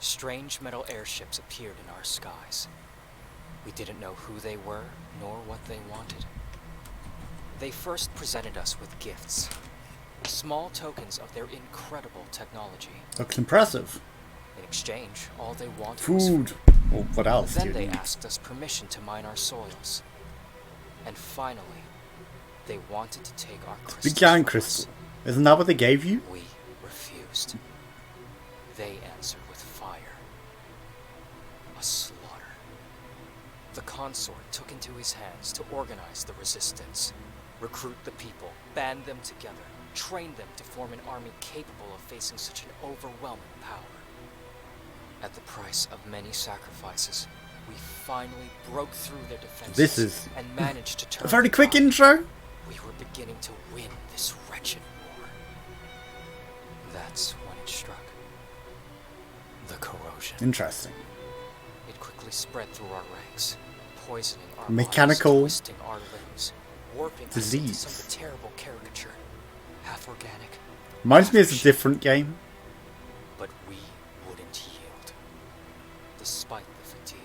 Strange metal airships appeared in our skies. We didn't know who they were, nor what they wanted. They first presented us with gifts, small tokens of their incredible technology. Looks impressive. In exchange, all they wanted Food. was food. Well, what else do Then you they need? asked us permission to mine our soils. And finally, they wanted to take our crystals Big giant from us. crystal. Isn't that what they gave you? We refused. They answered with fire. A slaughter. The consort took into his hands to organize the resistance, recruit the people, band them together, train them to form an army capable of facing such an overwhelming power. At the price of many sacrifices, we finally broke through their defenses This is and managed to turn a very the quick tide. intro. We were beginning to win this wretched war. That's when it struck. The corrosion. Interesting. It quickly spread through our ranks, poisoning our Mechanical bodies, twisting our limbs, warping us into disease. some terrible caricature, half organic. Reminds me half of a shit. different game. But we wouldn't yield. Despite the fatigue,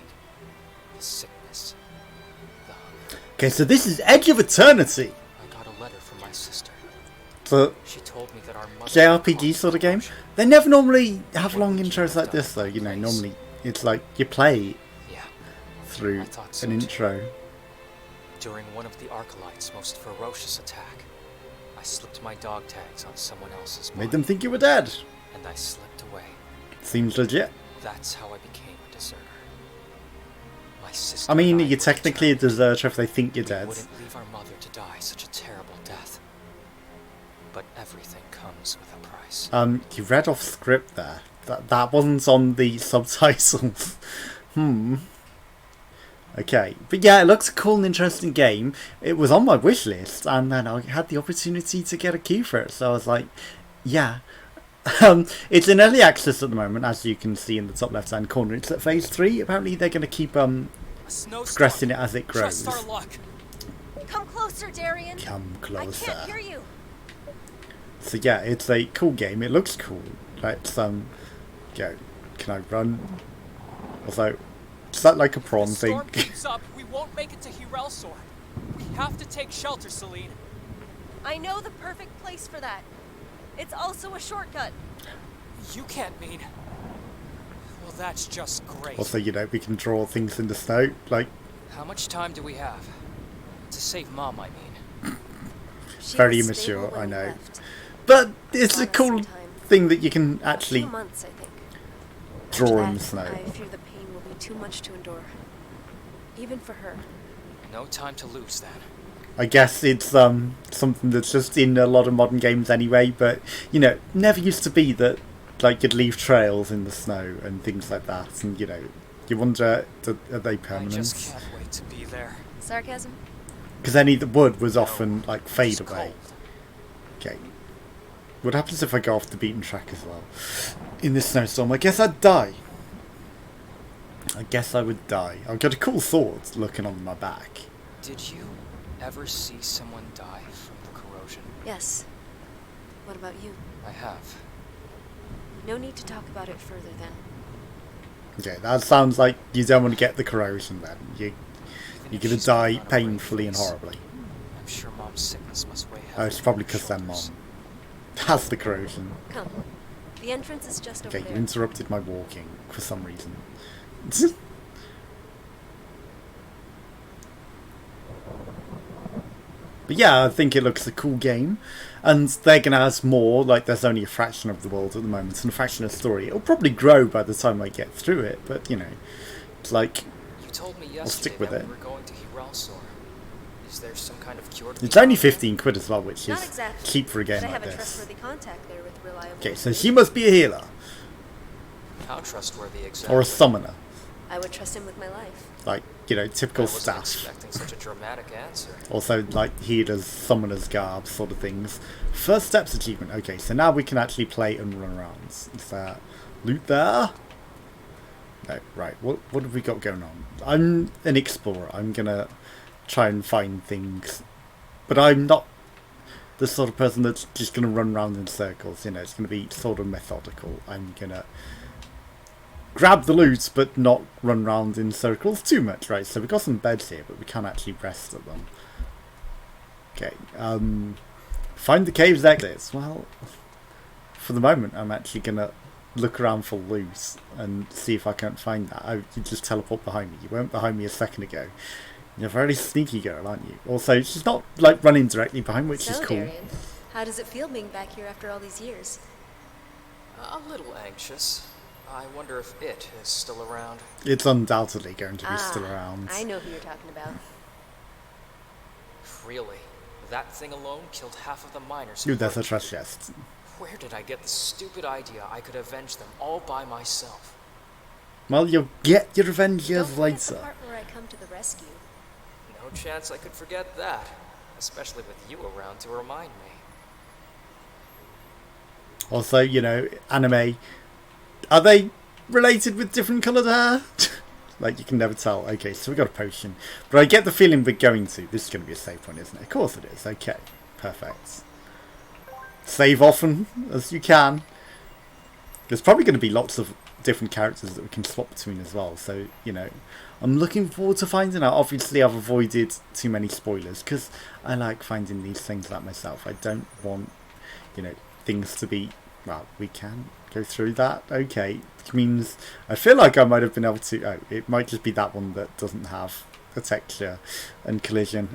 the sickness, the hunger. Okay, so this is Edge of Eternity. I got a letter from my sister. The She told me that our mother JRPG sort of game. They never normally have long intros like this though, you know, normally it's like you play Yeah. through I thought so an too. intro. During one of the Arcalites' most ferocious attack, I slipped my dog tags on someone else's Made body, them think you were dead. and I slipped away. Seems legit. That's how I became a deserter. My sister I mean, and I you're were technically a determined deserter if they think you're we dead. wouldn't leave our mother to die such a terrible death. But everything comes with a price. You read off script there. That wasn't on the subtitles. Okay, but yeah, it looks a cool and interesting game. It was on my wish list, and then I had the opportunity to get a key for it, so I was like, yeah. It's in early access at the moment, as you can see in the top left-hand corner. It's at phase 3. Apparently, they're going to keep progressing it as it grows. Trust our luck. Come closer, Darian. Come I closer. can't hear you. So yeah, it's a cool game. It looks cool. Let's go. Can I run? Also, is that like a prawn The thing? storm keeps up, we won't make it to Hirelsor. We have to take shelter, Celine. I know the perfect place for that. It's also a shortcut. You can't mean... Well, that's just great. Also, you know, we can draw things in the snow. Like, How much time do we have? To save Mom, I mean. She very was immature, stable when I we know. left. But it's a Honest cool in time. thing that you can A actually few months, I think. draw After in the that, snow. I fear the pain will be too much to endure. Even for her. No time to lose then. I guess it's something that's just in a lot of modern games anyway, but you know, never used to be that like you'd leave trails in the snow and things like that, and you know, you wonder, are they I permanent? just can't wait to be there. Sarcasm? Because any of the wood was often like fade It's away. cold. Okay. What happens if I go off the beaten track as well? In this snowstorm, I guess I'd die. I guess I would die. I've got a cool sword looking on my back. Did you ever see someone die from the corrosion? Yes. What about you? I have. No need to talk about it further then. Okay, that sounds like you don't want to get the corrosion then. Even You're if gonna she's not die on a brave painfully and face, horribly. I'm sure Mom's sickness must weigh Oh, it's heavily probably on her because their mom shoulders. has the corrosion. Come. The entrance is just over Okay, you there. interrupted my walking for some reason. But yeah, I think it looks a cool game. And they're going to add more, like there's only a fraction of the world at the moment and a fraction of the story. It'll probably grow by the time I get through it, but you know, it's like, You told me yesterday stick with that it. we were going to Hirelsor. Is there some kind of cure to it's the only problem? 15 quid as well, which Not is exactly. cheap for a game But I like have a this. trustworthy contact there with reliable... Okay, so she must be a healer. How trustworthy exactly? Or a summoner. I would trust him with my life. Like, you know, I typical wasn't staff. expecting such a dramatic answer. Also, like, healers, summoners, garb sort of things. First steps achievement. Okay, so now we can actually play and run around. Is there loot there? No, right. What have we got going on? I'm an explorer. I'm gonna try and find things. But I'm not the sort of person that's just gonna run around in circles. You know, it's gonna be sort of methodical. I'm gonna grab the loot but not run round in circles too much, right? So we've got some beds here, but we can't actually rest at them. Okay, find the cave's exits. Well, for the moment, I'm actually gonna look around for loot and see if I can't find that. Oh, you just teleport behind me. You weren't behind me a second ago. You're a very sneaky girl, aren't you? Also, she's not like running directly behind, which is cool. Darian, how does it feel being back here after all these years? A little anxious. I wonder if it is still around. It's undoubtedly going to be still around. I know who you're talking about. Really? That thing alone killed half of the miners. Ooh, there's a treasure chest. Where did I get the stupid idea I could avenge them all by myself? Well, you'll get your revenge Don't years forget the later. part where I come to the rescue. No chance I could forget that. Especially with you around to remind me. Also, you know, anime. Are they related with different coloured hair? Like, you can never tell. Okay, so we got a potion. But I get the feeling we're going to. This is going to be a save point, isn't it? Of course it is. Okay, perfect. Save often as you can. There's probably going to be lots of different characters that we can swap between as well. So, you know, I'm looking forward to finding out. Obviously, I've avoided too many spoilers because I like finding these things out myself. I don't want, you know, things to be... Well, we can go through that. Okay, which means I feel like I might have been able to... Oh, it might just be that one that doesn't have a texture and collision.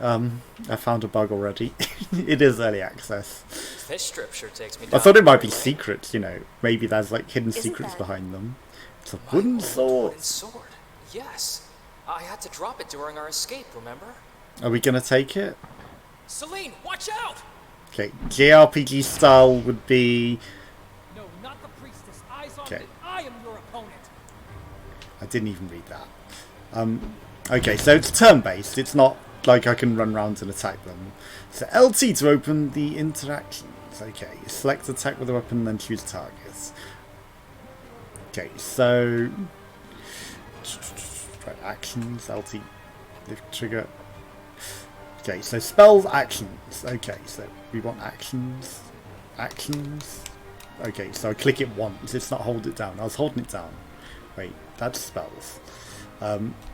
I found a bug already. It is early access. This strip sure takes me I down. thought it might be secrets, you know. Maybe there's like hidden Isn't secrets that- behind them. It's a My wooden old sword. wooden sword. Yes. I had to drop it during our escape, remember? Are we going to take it? Celine, watch out! Okay, JRPG style would be... No, not the priestess. Eyes on Okay. me. I am your opponent. I didn't even read that. Okay, so it's turn-based. It's not like I can run around and attack them. So LT to open the interactions. Okay, select attack with a weapon, then choose targets. Okay, so... Right, actions, LT, lift trigger. Okay, so spells, actions. Okay, so we want actions. Actions. Okay, so I click it once. It's not hold it down. I was holding it down. Wait, that's spells.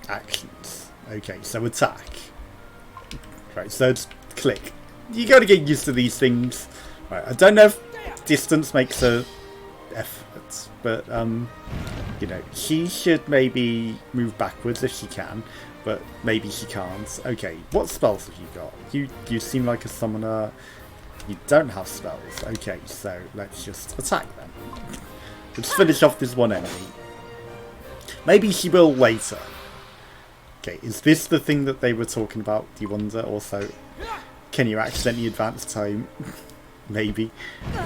Actions. Okay, so attack. Right, so it's click. You got to get used to these things. Right, I don't know if distance makes a effort, but you know, she should maybe move backwards if she can, but maybe she can't. Okay, what spells have you got? You seem like a summoner. You don't have spells. Okay, so let's just attack them. Let's finish off this one enemy. Maybe she will later. Okay, is this the thing that they were talking about? Do you wonder? Also, can you accidentally advance time? Maybe.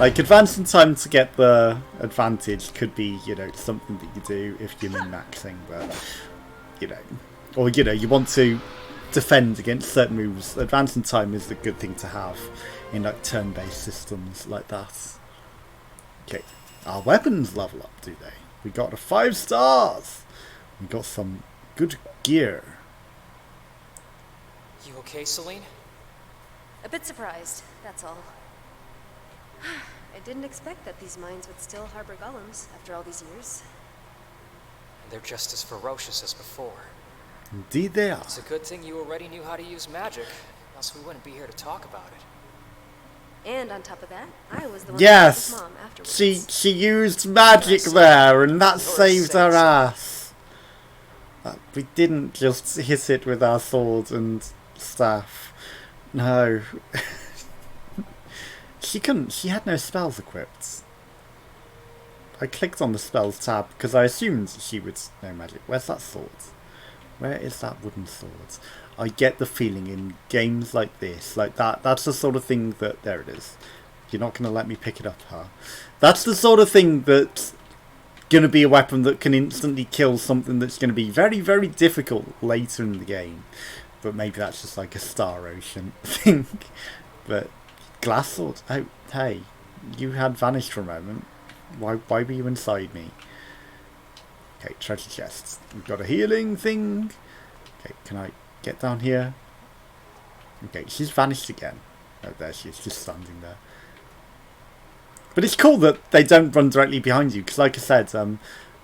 Like, advancing time to get the advantage could be, you know, something that you do if you're min-maxing, but, you know. Or, you know, you want to defend against certain moves. Advancing time is a good thing to have in, like, turn-based systems like that. Okay, our weapons level up, do they? We got a 5 stars! We got some good gear. You okay, Celine? A bit surprised, that's all. I didn't expect that these mines would still harbor golems after all these years. And they're just as ferocious as before. Indeed they are. It's a good thing you already knew how to use magic, else we wouldn't be here to talk about it. And on top of that, I was the one Yes! who helped Mom afterwards. She used magic there, and that saved her ass. We didn't just hit it with our sword and staff. No. She couldn't. She had no spells equipped. I clicked on the spells tab because I assumed she would know magic. Where's that sword? Where is that wooden sword? I get the feeling in games like this, like that, that's the sort of thing that... There it is. You're not going to let me pick it up, huh? That's the sort of thing that's going to be a weapon that can instantly kill something that's going to be very, very difficult later in the game. But maybe that's just like a Star Ocean thing. But glass sword? Oh, hey. You had vanished for a moment. Why were you inside me? Okay, treasure chests. We've got a healing thing. Okay, can I get down here? Okay, she's vanished again. Oh, there she is, just standing there. But it's cool that they don't run directly behind you, because like I said,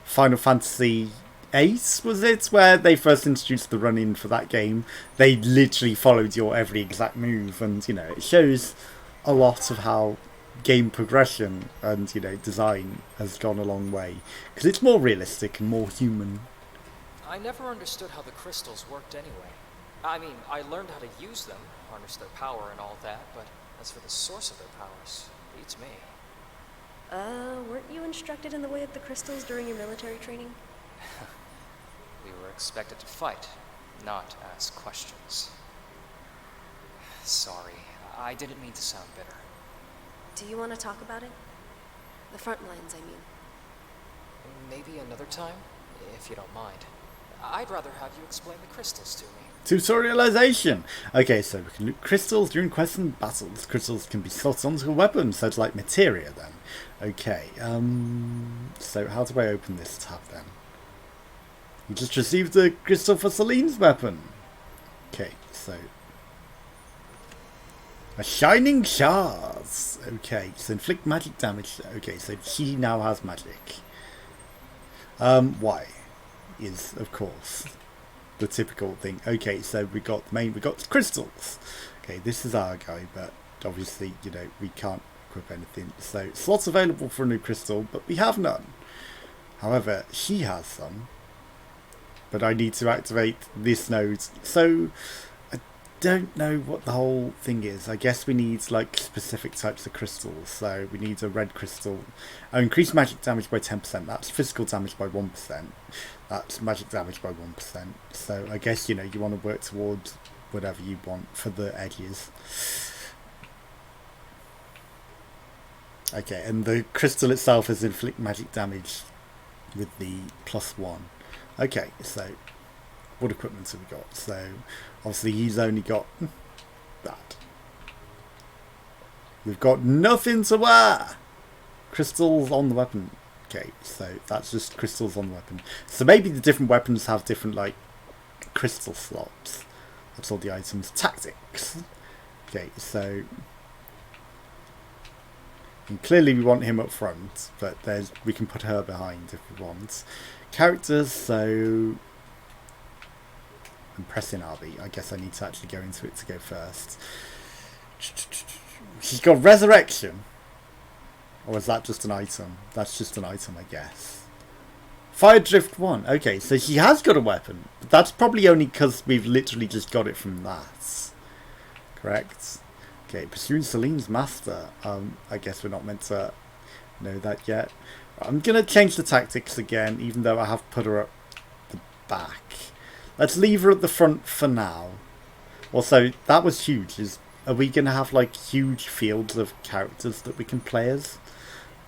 Final Fantasy 8, was it, where they first introduced the run-in for that game. They literally followed your every exact move, and you know, it shows a lot of how game progression and, you know, design has gone a long way, because it's more realistic and more human. I never understood how the crystals worked anyway. I mean, I learned how to use them, harness their power and all that, but as for the source of their powers, beats me. Weren't you instructed in the way of the crystals during your military training? We were expected to fight, not ask questions. Sorry, I didn't mean to sound bitter. Do you want to talk about it? The front lines, I mean. Maybe another time, if you don't mind. I'd rather have you explain the crystals to me. Tutorialization! Okay, so we can loot crystals during quests and battles. Crystals can be slotted onto a weapon, so it's like materia then. Okay, so how do I open this tab then? You just received a crystal for Celine's weapon. Okay, so... a shining shards! Okay, so inflict magic damage. Okay, so she now has magic. Why? Is, of course, the typical thing. Okay, so we got crystals. Okay, this is our guy, but obviously, you know, we can't equip anything. So, slots available for a new crystal, but we have none. However, she has some. But I need to activate this node. So, I don't know what the whole thing is. I guess we need, like, specific types of crystals. So, we need a red crystal. Increase magic damage by 10%. That's physical damage by 1%. That's magic damage by 1%. So, I guess, you know, you want to work towards whatever you want for the edges. Okay, and the crystal itself is inflict magic damage with the +1. Okay, so what equipment have we got? So obviously he's only got that. We've got nothing to wear. Crystals on the weapon. Okay, so that's just crystals on the weapon. So maybe the different weapons have different, like, crystal slots. That's all the items. Tactics. Okay, so... and clearly we want him up front, but we can put her behind if we want. Characters, so... I'm pressing RB. I guess I need to actually go into it to go first. She's got Resurrection. Or is that just an item? That's just an item, I guess. Fire Drift 1. Okay, so she has got a weapon. But that's probably only because we've literally just got it from that. Correct? Okay, pursuing Celine's master. I guess we're not meant to know that yet. I'm going to change the tactics again, even though I have put her at the back. Let's leave her at the front for now. Also, that was huge. Are we going to have, like, huge fields of characters that we can play as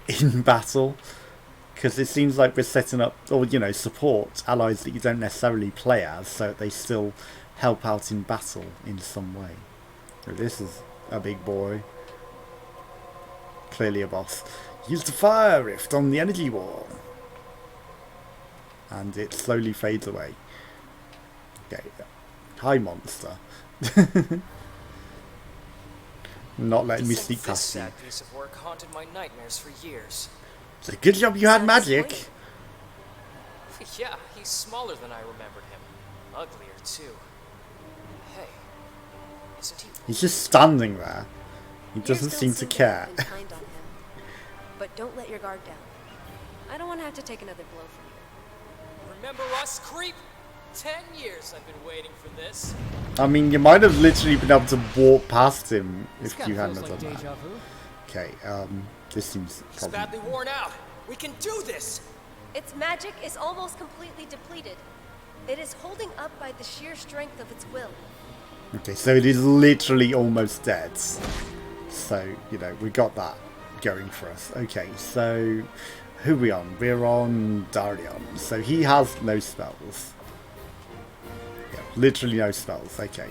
in battle? Because it seems like we're setting up, or, you know, support allies that you don't necessarily play as, so they still help out in battle in some way. This is a big boy. Clearly a boss. Use the fire rift on the energy wall. And it slowly fades away. Okay. Hi, monster. Not letting me sneak past you. This sad piece of work haunted my nightmares for years. It's a good job you had magic. Yeah, he's smaller than I remembered him. Uglier, too. Hey, isn't he... He's just standing there. He doesn't Here's seem to Dulcinea care. and kind on him. But don't let your guard down. I don't want to have to take another blow from you. Remember us, creep? 10 years I've been waiting for this. I mean, you might have literally been able to walk past him if This you kinda hadn't feels done like that. deja vu. Okay, this seems He's probably... badly worn out. We can do this. Its magic is almost completely depleted. It is holding up by the sheer strength of its will. Okay, so it is literally almost dead. So, you know, we got that going for us. Okay, so who are we on? We're on Darion. So he has no spells. Yeah, literally no spells. Okay.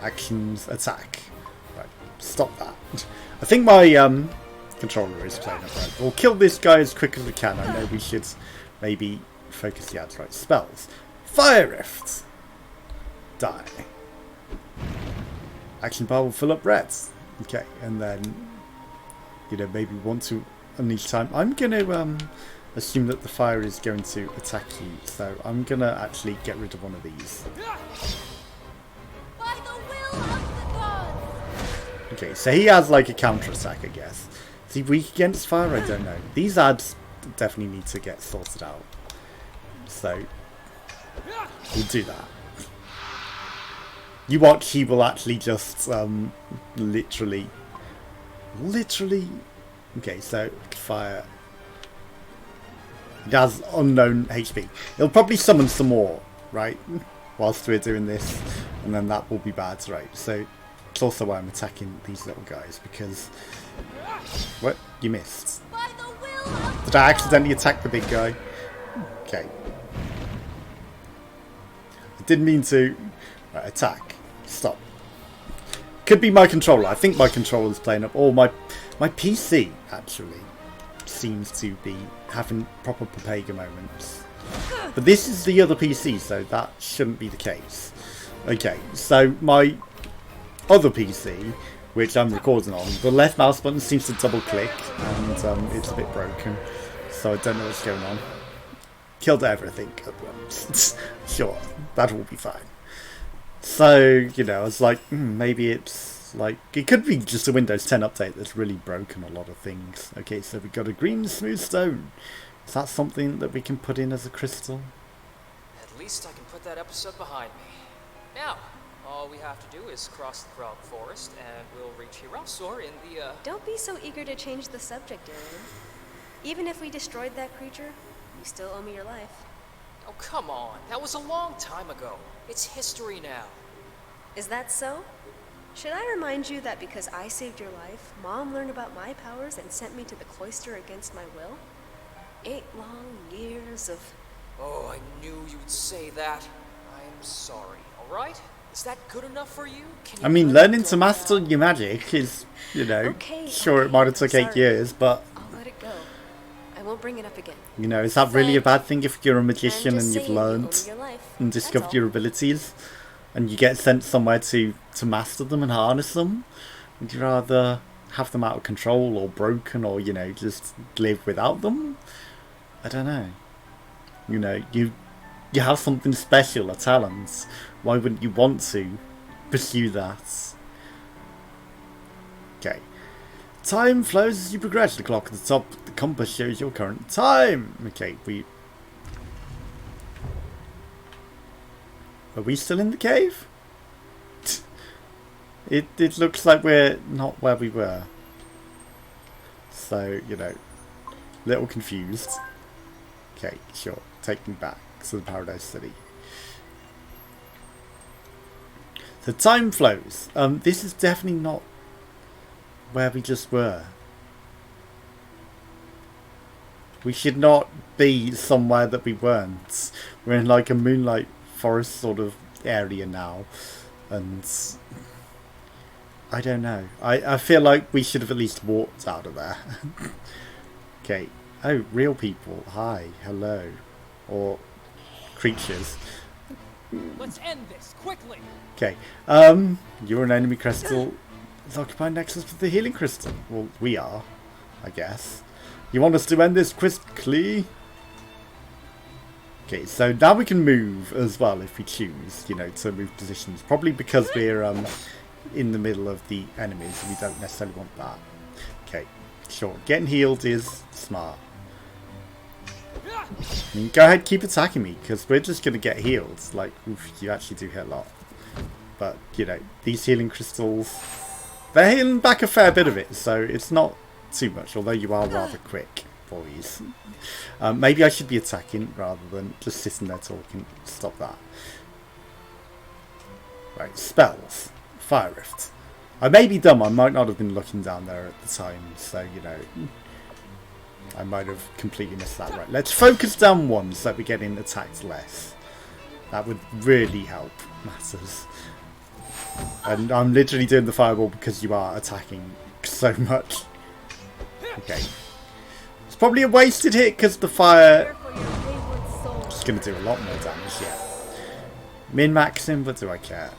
Actions, attack. Right, stop that. I think my controller is playing up right. We'll kill this guy as quick as we can. I know we should maybe focus the ads right. Spells. Fire Rift. Die. Action bar will fill up reds. Okay, and then, you know, maybe want to unleash time. I'm going to assume that the fire is going to attack you. So I'm going to actually get rid of one of these. By the will of the gods. Okay, so he has like a counter attack, I guess. Is he weak against fire? I don't know. These ads definitely need to get sorted out. So we'll do that. You watch, he will actually just literally. Okay, so fire. It has unknown HP. It'll probably summon some more, right? Whilst we're doing this, and then that will be bad, right? So it's also why I'm attacking these little guys, because what? You missed. By the will of Did I accidentally attack the big guy? Okay. I didn't mean to. Right, attack. Stop. Could be my controller. I think my controller's playing up. Or my PC actually seems to be having proper Papega moments. But this is the other PC, so that shouldn't be the case. Okay, so my other PC, which I'm recording on, the left mouse button seems to double click, and it's a bit broken. So I don't know what's going on. Killed everything at once. Sure, that will be fine. So, you know, I was like, maybe it's like, it could be just a Windows 10 update that's really broken a lot of things. Okay, so we've got a green smooth stone. Is that something that we can put in as a crystal? At least I can put that episode behind me. Now, all we have to do is cross the Frog Forest, and we'll reach Hiralsor in the, Don't be so eager to change the subject, Aaron. Even if we destroyed that creature, you still owe me your life. Oh, come on. That was a long time ago. It's history now. Is that so? Should I remind you that because I saved your life, Mom learned about my powers and sent me to the cloister against my will? 8 long years of... Oh, I knew you'd say that. I'm sorry, alright? Is that good enough for you? Can you I mean, let it learning go to master now? your magic is, you know, Okay, sure, it okay, might have took I'm 8 sorry. years, but, I'll let it go. I won't bring it up again. you know, is that really a Thank bad thing if you're a magician I'm and just you've saying you owe me learnt your life. and That's discovered all. your abilities, and you get sent somewhere to master them and harness them? Would you rather have them out of control or broken, or, you know, just live without them? I don't know. You know, you have something special, a talent. Why wouldn't you want to pursue that? Okay. Time flows as you progress. The clock at the top of the compass shows your current time. Okay, are we still in the cave? It looks like we're not where we were. So, you know, little confused. Okay, sure. Take me back to the Paradise City. So time flows. This is definitely not where we just were. We should not be somewhere that we weren't. We're in like a moonlight forest sort of area now. And I don't know. I feel like we should have at least walked out of there. Okay. Oh, real people. Hi. Hello. Or creatures. Let's end this, quickly! Okay. You're an enemy crystal. It's occupied nexus with the healing crystal. Well, we are, I guess. You want us to end this quickly? Okay, so now we can move as well if we choose, you know, to move positions. Probably because we're in the middle of the enemies and we don't necessarily want that. Okay, sure. Getting healed is smart. I mean, go ahead, keep attacking me, because we're just going to get healed. Like, oof, you actually do hit a lot. But, you know, these healing crystals, they're healing back a fair bit of it, so it's not too much, although you are rather quick, boys. Maybe I should be attacking rather than just sitting there talking. Stop that. Right, spells. Fire Rift. I may be dumb, I might not have been looking down there at the time, so, you know, I might have completely missed that. Right, let's focus down one so that we're getting attacked less. That would really help matters. And I'm literally doing the fireball because you are attacking so much. Okay. It's probably a wasted hit because the fire for your wayward soul. is going to do a lot more damage, yeah. Min-maxing, but do I care?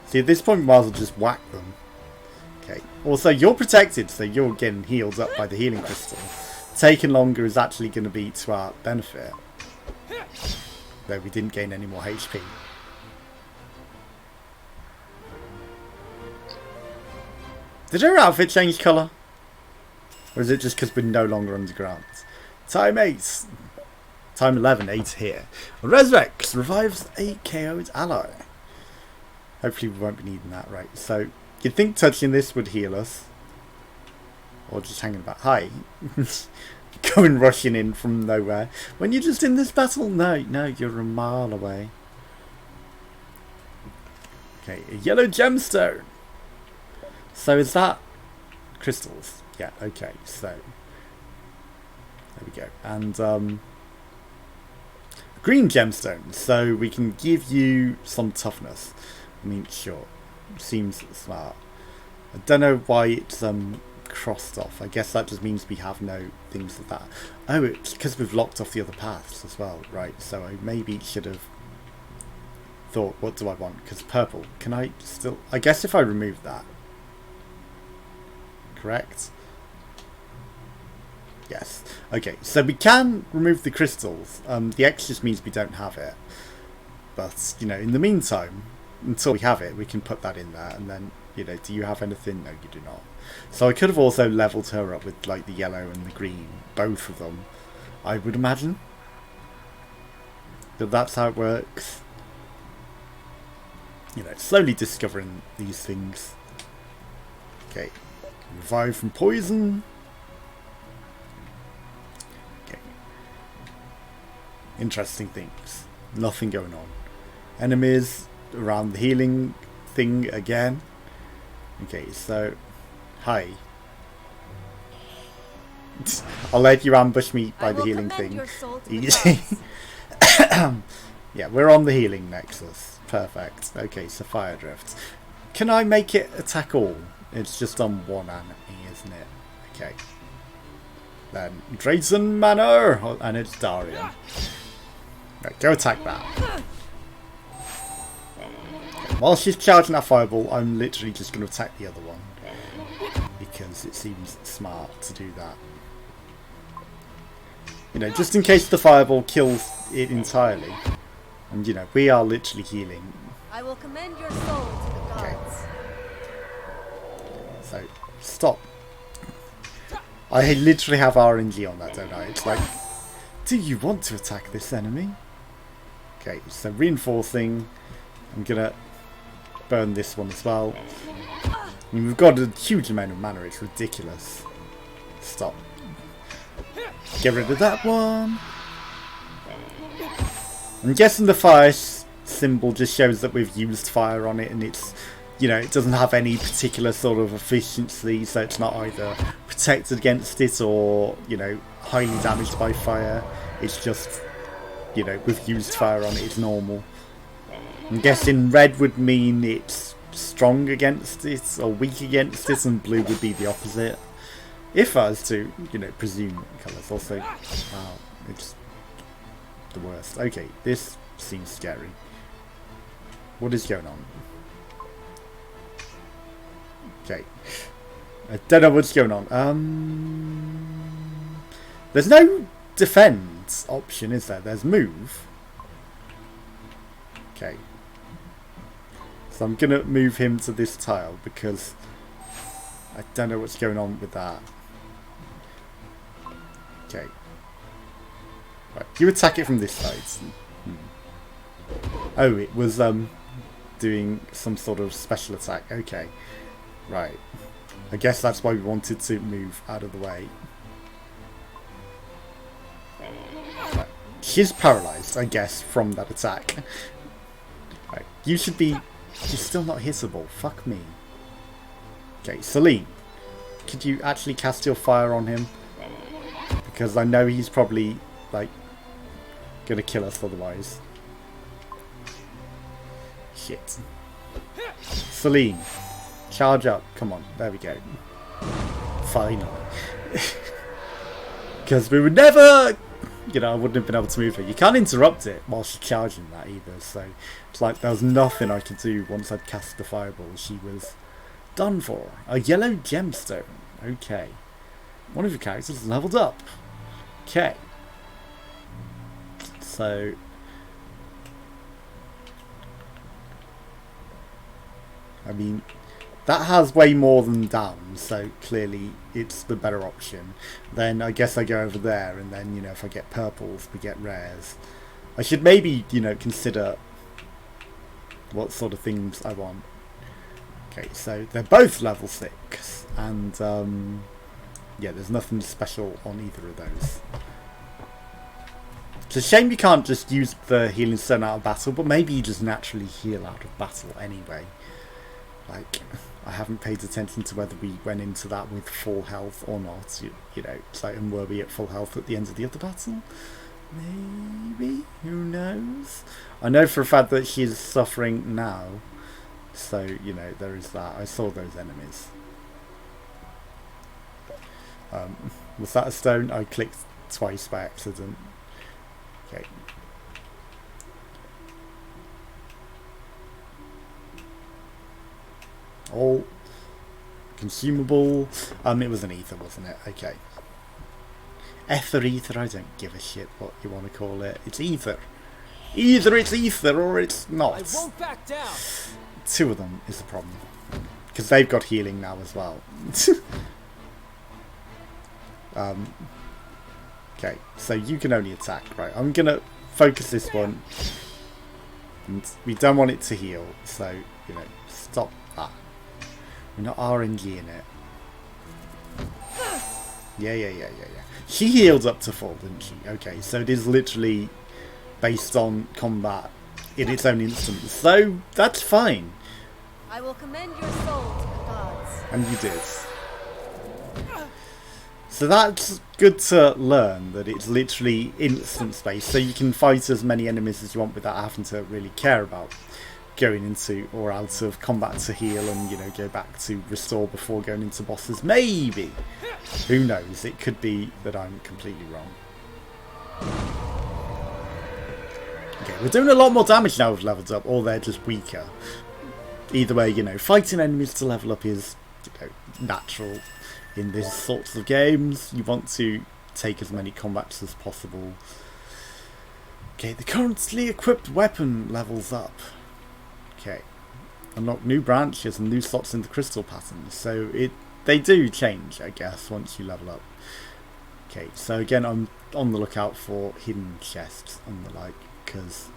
See, at this point, we might as well just whack them. Okay. Also, you're protected, so you're getting healed up by the healing crystal. Taking longer is actually going to be to our benefit. Though we didn't gain any more HP. Did her outfit change colour? Or is it just because we're no longer underground? Time 8. Time 11. 8 here. Resurrects revives a KO'd ally. Hopefully we won't be needing that, right? So, you'd think touching this would heal us. Or just hanging about. Hi. Going rushing in from nowhere. When you're just in this battle? No, you're a mile away. Okay, a yellow gemstone. So is that crystals? Yeah, okay, so there we go. And green gemstone, so we can give you some toughness. I mean, sure, seems smart. I don't know why it's crossed off. I guess that just means we have no things like that. Oh, it's because we've locked off the other paths as well, right? So I maybe should have thought, what do I want? Because purple, can I still... I guess if I remove that. Correct? Yes. Okay, so we can remove the crystals. The X just means we don't have it. But, you know, in the meantime, until we have it, we can put that in there. And then, you know, do you have anything? No, you do not. So I could have also leveled her up with, like, the yellow and the green. Both of them, I would imagine. That that's how it works. You know, slowly discovering these things. Okay. Revive from poison. Okay. Interesting things. Nothing going on. Enemies around the healing thing again. Okay, so hi. I'll let you ambush me by the healing thing. Easy. Yeah, we're on the healing nexus. Perfect. Okay, so fire drift. Can I make it attack all? It's just on one enemy, isn't it? Okay. Then Drayson Manor, and it's Darian. Right, go attack that. While she's charging that fireball, I'm literally just going to attack the other one because it seems smart to do that. You know, just in case the fireball kills it entirely. And you know, we are literally healing. I will commend your soul to the gods. So, stop. I literally have RNG on that, don't I? It's like, do you want to attack this enemy? Okay, so reinforcing. I'm gonna burn this one as well. I mean, we've got a huge amount of mana, it's ridiculous. Stop. Get rid of that one. I'm guessing the fire symbol just shows that we've used fire on it and it's, you know, it doesn't have any particular sort of efficiency, so it's not either protected against it or, you know, highly damaged by fire. It's just, you know, we've used fire on it, it's normal. I'm guessing red would mean it's strong against it or weak against it, and blue would be the opposite. If I was to, you know, presume colours. Also, wow, it's the worst. Okay, this seems scary. What is going on? Okay. I don't know what's going on. There's no defend option, is there? There's move. Okay. So I'm going to move him to this tile because I don't know what's going on with that. Okay. Right, you attack it from this side. Oh, it was doing some sort of special attack. Okay. Right. I guess that's why we wanted to move out of the way. Right. She's paralysed, I guess, from that attack. Right. You should be... She's still not hittable. Fuck me. Okay, Celine. Could you actually cast your fire on him? Because I know he's probably, like, gonna kill us otherwise. Shit. Celine. Charge up. Come on. There we go. Finally. Because we would never... You know, I wouldn't have been able to move her. You can't interrupt it while she's charging that either. So it's like there was nothing I could do once I'd cast the fireball. She was done for. A yellow gemstone. Okay. One of your characters leveled up. Okay. So... I mean, that has way more than down, so clearly it's the better option. Then I guess I go over there, and then, you know, if I get purples, we get rares. I should maybe, you know, consider what sort of things I want. Okay, so they're both level 6, and yeah, there's nothing special on either of those. It's a shame you can't just use the healing stone out of battle, but maybe you just naturally heal out of battle anyway. Like, I haven't paid attention to whether we went into that with full health or not. You know, it's like, and were we at full health at the end of the other battle? Maybe? Who knows? I know for a fact that she's suffering now. So, you know, there is that. I saw those enemies. Was that a stone? I clicked twice by accident. Okay. All consumable. It was an ether, wasn't it? Okay. Ether, I don't give a shit what you want to call it. It's ether. Either it's ether or it's not. I won't back down. Two of them is the problem. Because they've got healing now as well. Okay, so you can only attack. Right, I'm going to focus this one. And we don't want it to heal. So, you know, stop that. We're not RNGing it. Yeah. She healed up to full, didn't she? Okay, so it is literally based on combat in its own instance. So, that's fine. I will commend your soul to the gods. And you did. So that's good to learn, that it's literally instant space. So you can fight as many enemies as you want without having to really care about going into or out of combat to heal and, you know, go back to restore before going into bosses. Maybe. Who knows? It could be that I'm completely wrong. Okay, we're doing a lot more damage now we've leveled up, or they're just weaker. Either way, you know, fighting enemies to level up is, you know, natural in these sorts of games. You want to take as many combats as possible. Okay, the currently equipped weapon levels up. Okay. Unlock new branches and new slots in the crystal pattern. So they do change, I guess, once you level up. Okay, so again, I'm on the lookout for hidden chests and the like, because,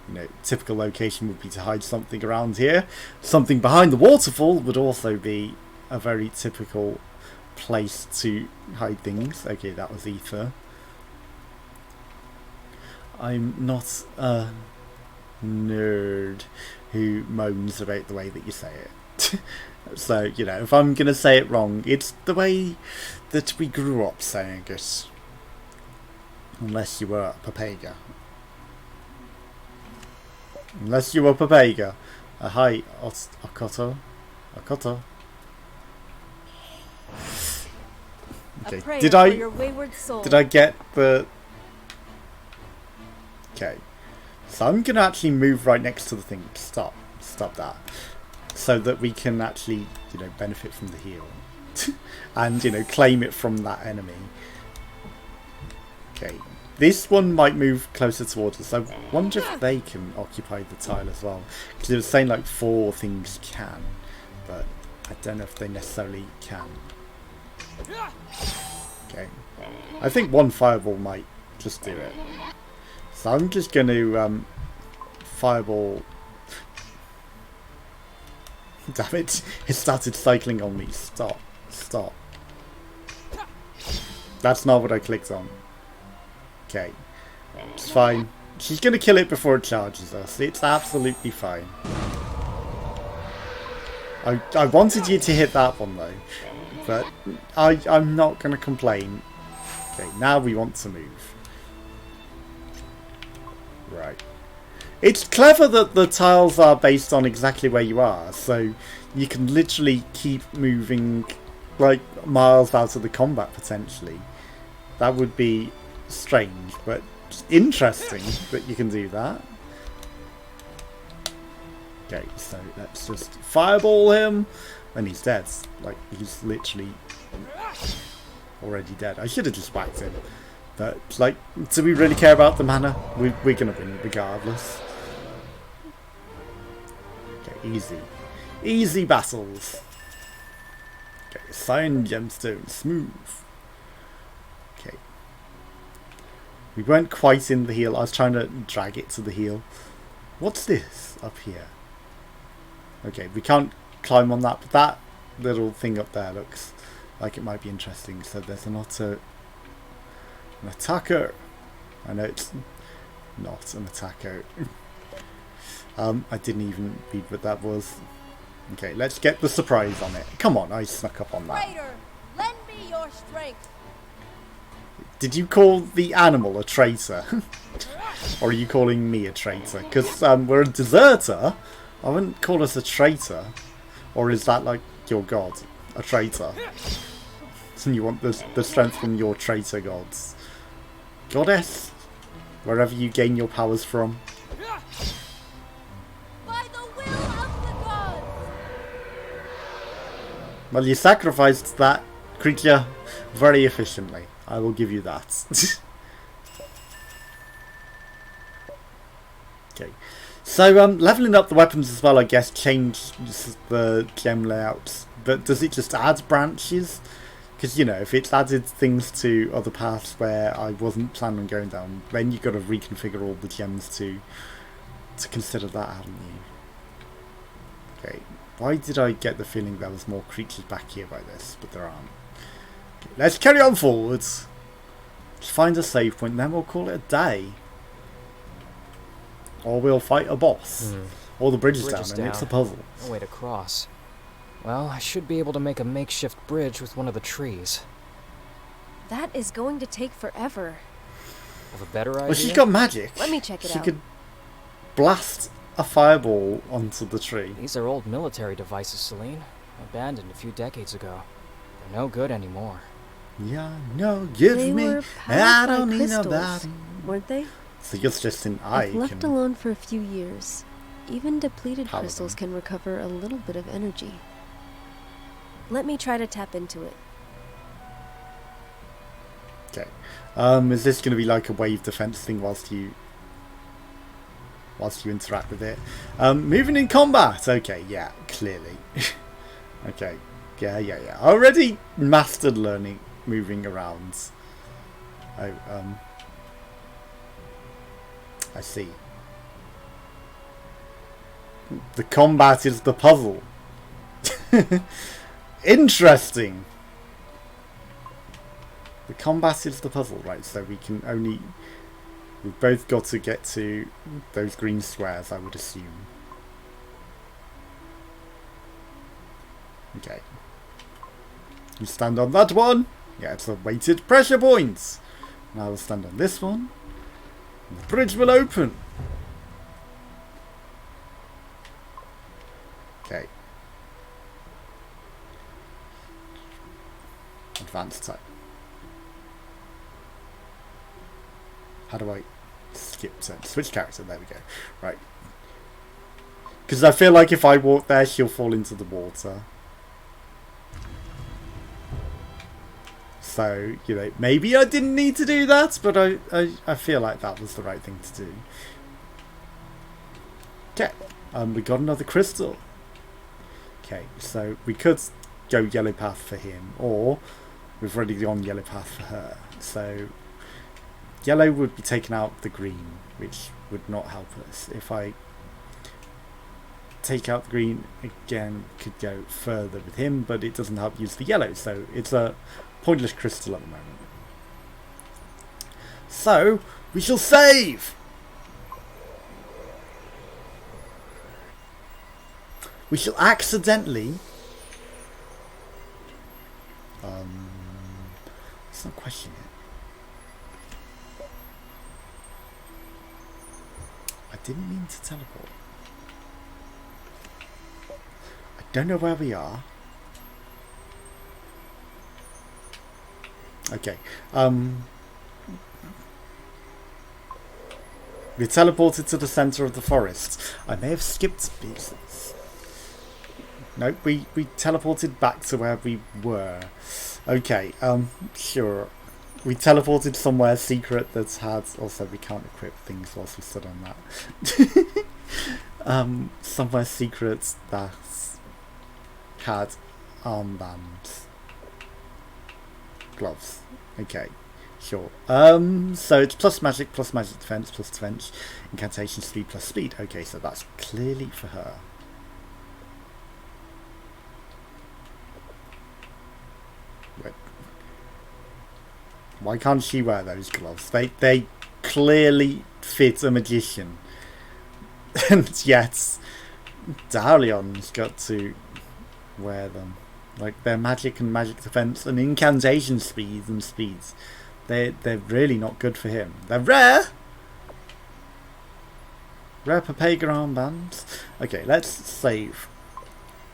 you know, typical location would be to hide something around here. Something behind the waterfall would also be a very typical place to hide things. Okay, that was ether. I'm not a nerd who moans about the way that you say it. So, you know, if I'm going to say it wrong, it's the way that we grew up saying it. Unless you were a Papega. Unless you were Papega. Hi, Okoto. Okoto. Okay, did for your wayward soul. I get the... Okay. So I'm going to actually move right next to the thing. Stop that. So that we can actually, you know, benefit from the heal. And, you know, claim it from that enemy. Okay. This one might move closer towards us. I wonder if they can occupy the tile as well. Because it was saying like 4 things can. But I don't know if they necessarily can. Okay. I think one fireball might just do it. So I'm just going to fireball. Damn it, it started cycling on me. Stop. That's not what I clicked on. Okay. It's fine. She's going to kill it before it charges us. It's absolutely fine. I wanted you to hit that one though. But I'm not going to complain. Okay, now we want to move. Right. It's clever that the tiles are based on exactly where you are, so you can literally keep moving like miles out of the combat potentially. That would be strange, but interesting that you can do that. Okay, so let's just fireball him. And he's dead. Like, he's literally already dead. I should have just whacked him. But, like, do we really care about the mana? We're going to win regardless. Okay, easy. Easy battles. Okay, Cyan Gemstone. Smooth. Okay. We weren't quite in the heel. I was trying to drag it to the heel. What's this up here? Okay, we can't climb on that, but that little thing up there looks like it might be interesting. So there's an attacker. I know it's not an attacker. I didn't even read what that was. Okay, let's get the surprise on it. Come on, I snuck up on that. Traitor, lend me your strength. Did you call the animal a traitor? Or are you calling me a traitor? Because we're a deserter. I wouldn't call us a traitor. Or is that like your god? A traitor? And you want the strength from your traitor gods? Goddess? Wherever you gain your powers from. By the will of the gods. Well, you sacrificed that creature very efficiently. I will give you that. Okay. So, leveling up the weapons as well, I guess, changes the gem layouts. But does it just add branches? Because, you know, if it's added things to other paths where I wasn't planning on going down, then you've got to reconfigure all the gems to consider that, haven't you? Okay. Why did I get the feeling there was more creatures back here by this? But there aren't. Okay, let's carry on forwards. Let's find a save point, then we'll call it a day. Or we'll fight a boss. Or the bridge is down, and it's a puzzle. No way to cross. Well, I should be able to make a makeshift bridge with one of the trees. That is going to take forever. Have a better idea? Well, she's got magic. Let me check it She out. could blast a fireball onto the tree. These are old military devices, Celine. Abandoned a few decades ago. They're no good anymore. Yeah, no, give They me. were I powered don't by need crystals, nobody. weren't they? So you're just an eye. If left alone for a few years, even depleted Power crystals them. can recover a little bit of energy. Let me try to tap into it. Okay. Is this going to be like a wave defense thing whilst you interact with it? Moving in combat. Okay, yeah, clearly. Okay. Yeah. Already mastered learning moving around. Oh, I see. The combat is the puzzle. Interesting. The combat is the puzzle, right? So we can only... We've both got to get to those green squares, I would assume. Okay. You stand on that one. Yeah, it's a weighted pressure point. Now we'll stand on this one. And the bridge will open. Okay. Advanced type. How do I skip to switch character? There we go. Right. Because I feel like if I walk there, she'll fall into the water. So, you know, maybe I didn't need to do that, but I feel like that was the right thing to do. Okay. We got another crystal. Okay, so we could go yellow path for him, or we've already gone yellow path for her. So yellow would be taking out the green, which would not help us. If I take out the green again, could go further with him, but it doesn't help use the yellow, so it's a pointless crystal at the moment. So we shall save. We shall accidentally... let's not question it. I didn't mean to teleport. I don't know where we are. Okay. We teleported to the center of the forest. I may have skipped pieces. Nope, we teleported back to where we were. Okay, sure. We teleported somewhere secret that's had... Also, we can't equip things whilst we stood on that. Somewhere secret that had armbands. Gloves. Okay, sure. So it's plus magic defense, plus defense, incantation speed, plus speed. Okay, so that's clearly for her. Wait. Why can't she wear those gloves? They clearly fit a magician. And yet, Dalian's got to wear them. Like, they're magic and magic defense and incantation speeds and speeds. They're really not good for him. They're rare! Rare Papega armbands. Okay, let's save.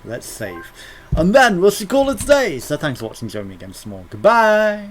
Let's save. And then we'll call it today. So thanks for watching. Join me again some more. Goodbye!